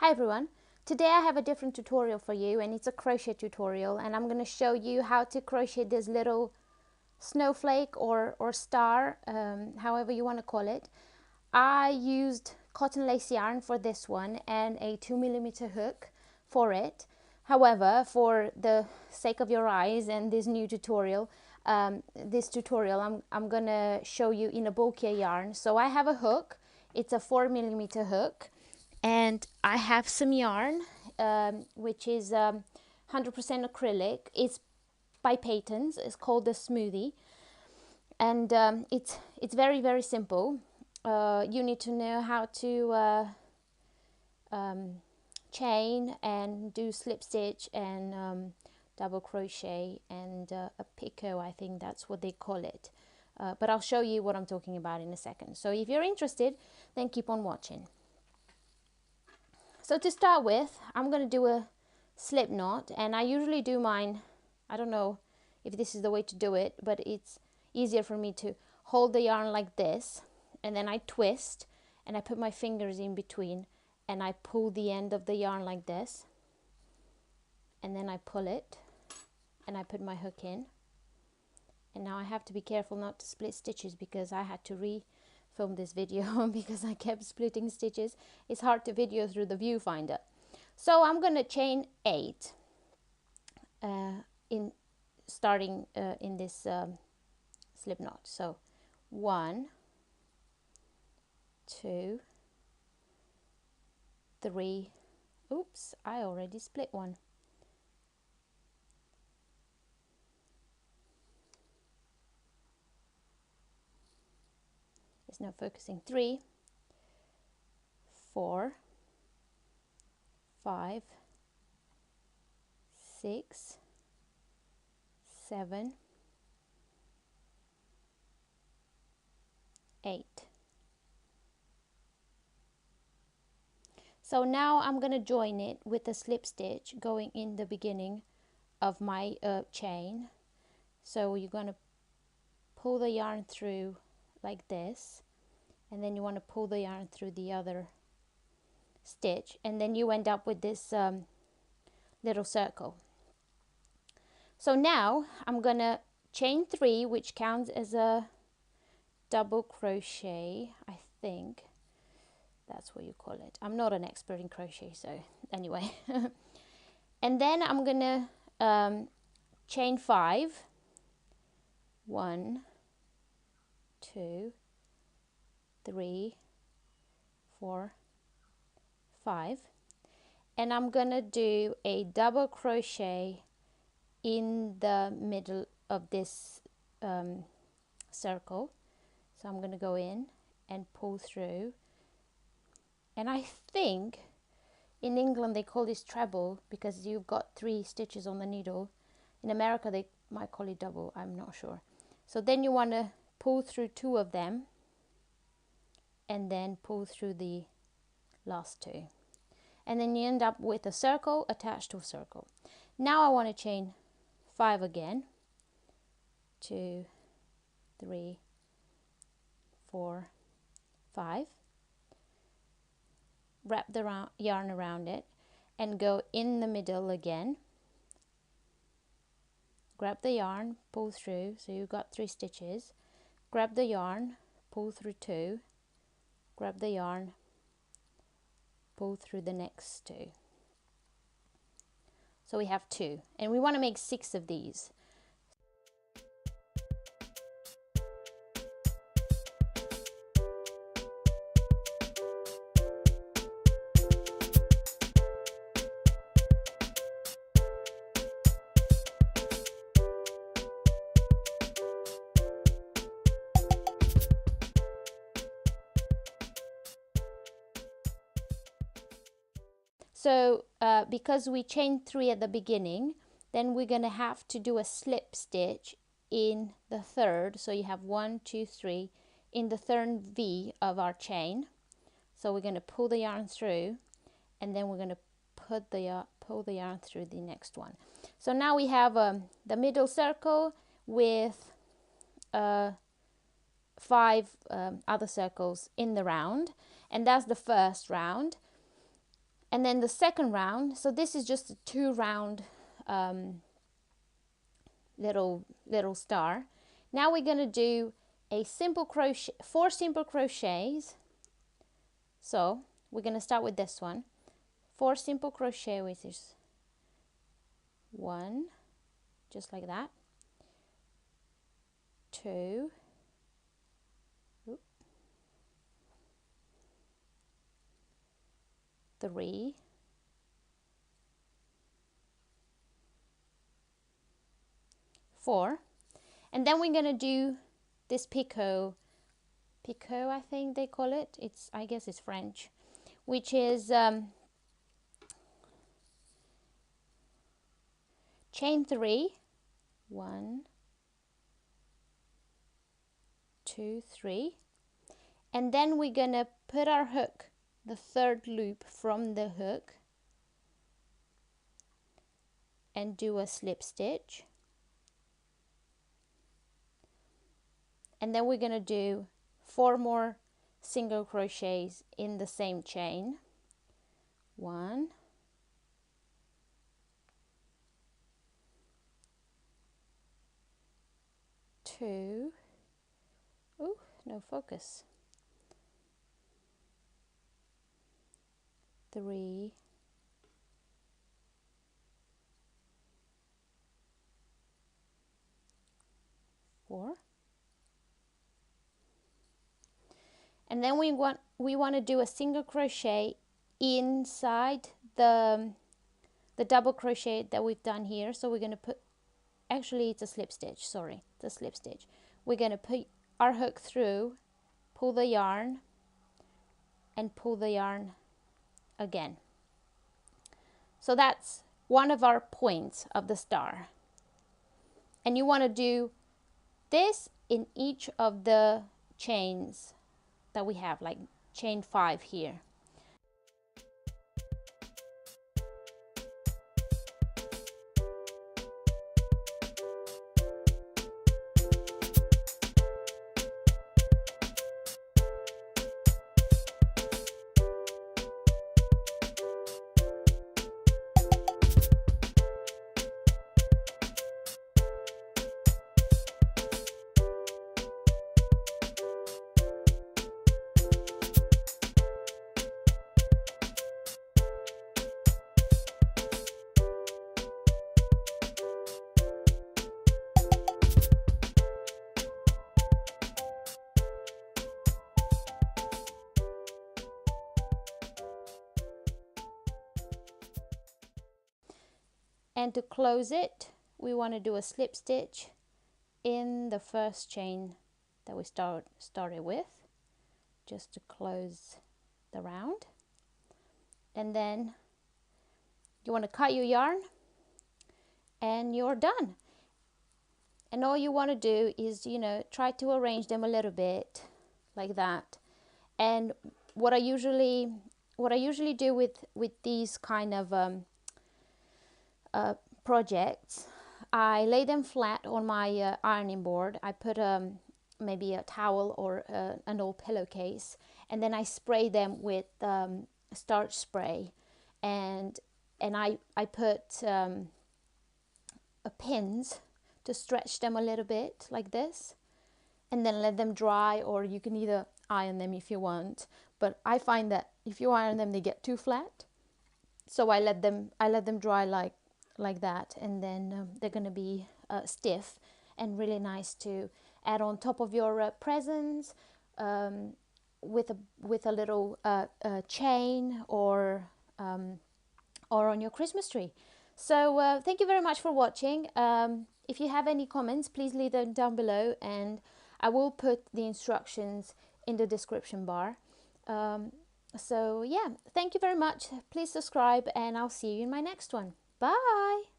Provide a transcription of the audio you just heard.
Hi everyone, today I have a different tutorial for you and it's a crochet tutorial, and I'm going to show you how to crochet this little snowflake or star, however you want to call it. I used cotton lace yarn for this one and a 2mm hook for it. However, for the sake of your eyes and this new tutorial, I'm going to show you in a bulkier yarn. So I have a hook, it's a 4mm hook. And I have some yarn, which is 100% acrylic. It's by Patons. It's called the Smoothie, and it's very simple. You need to know how to chain and do slip stitch and double crochet and a picot. I think that's what they call it. But I'll show you what I'm talking about in a second. So if you're interested, then keep on watching. So to start with, I'm going to do a slip knot, and I usually do mine, I don't know if this is the way to do it, but it's easier for me to hold the yarn like this, and then I twist and I put my fingers in between and I pull the end of the yarn like this, and then I pull it and I put my hook in. And now I have to be careful not to split stitches because I had to film this video because I kept splitting stitches. It's hard to video through the viewfinder. So I'm going to chain 8 in this slip knot. So 1, 2, 3. Oops, I already split one. It's not focusing. 3, 4, 5, 6, 7, 8. So now I'm going to join it with a slip stitch going in the beginning of my chain. So you're going to pull the yarn through like this, and then you want to pull the yarn through the other stitch, and then you end up with this little circle. So now I'm gonna chain 3, which counts as a double crochet. I think that's what you call it. I'm not an expert in crochet, so anyway. And then I'm gonna chain 5. 1, 2, 3, 4, 5, and I'm gonna do a double crochet in the middle of this circle. So I'm gonna go in and pull through, and I think in England they call this treble because you've got 3 stitches on the needle. In America they might call it double, I'm not sure. So then you want to pull through 2 of them and then pull through the last 2, and then you end up with a circle attached to a circle. Now I want to chain 5 again. 2, 3, 4, 5. Wrap the yarn around it and go in the middle again. Grab the yarn, pull through, so you've got 3 stitches. Grab the yarn, pull through 2. Grab the yarn, pull through the next 2. So we have 2, and we want to make 6 of these. So because we chained 3 at the beginning, then we're going to have to do a slip stitch in the third. So you have 1, 2, 3 in the third V of our chain. So we're going to pull the yarn through, and then we're going to pull the yarn through the next one. So now we have the middle circle with 5 other circles in the round, and that's the first round. And then the second round, so this is just a 2 round little star. Now we're going to do a simple crochet, 4 simple crochets. So we're going to start with this one, 4 simple crochet, which is 1, just like that, 2, 3, 4, and then we're going to do this picot, I think they call it. I guess it's French, which is chain 3, 1, 2, 3, and then we're going to put our hook, the third loop from the hook, and do a slip stitch. And then we're going to do 4 more single crochets in the same chain. 1, 2, oh, no focus, 3, 4. And then we want to do a single crochet inside the double crochet that we've done here. So we're going to put, actually it's a slip stitch, sorry, it's a slip stitch. We're going to put our hook through, pull the yarn, and pull the yarn again. So that's one of our points of the star. And you want to do this in each of the chains that we have, like chain 5 here. And to close it, we want to do a slip stitch in the first chain that we started with, just to close the round. And then you want to cut your yarn and you're done. And all you want to do is, you know, try to arrange them a little bit like that. And what I usually do with these kind of projects, I lay them flat on my ironing board. I put maybe a towel or an old pillowcase, and then I spray them with starch spray, and I put pins to stretch them a little bit like this, and then let them dry, or you can either iron them if you want. But I find that if you iron them, they get too flat, so I let them dry like that, and then they're going to be stiff and really nice to add on top of your presents, with a little chain, or on your Christmas tree. So thank you very much for watching. If you have any comments, please leave them down below, and I will put the instructions in the description bar. So yeah, thank you very much. Please subscribe, and I'll see you in my next one. Bye!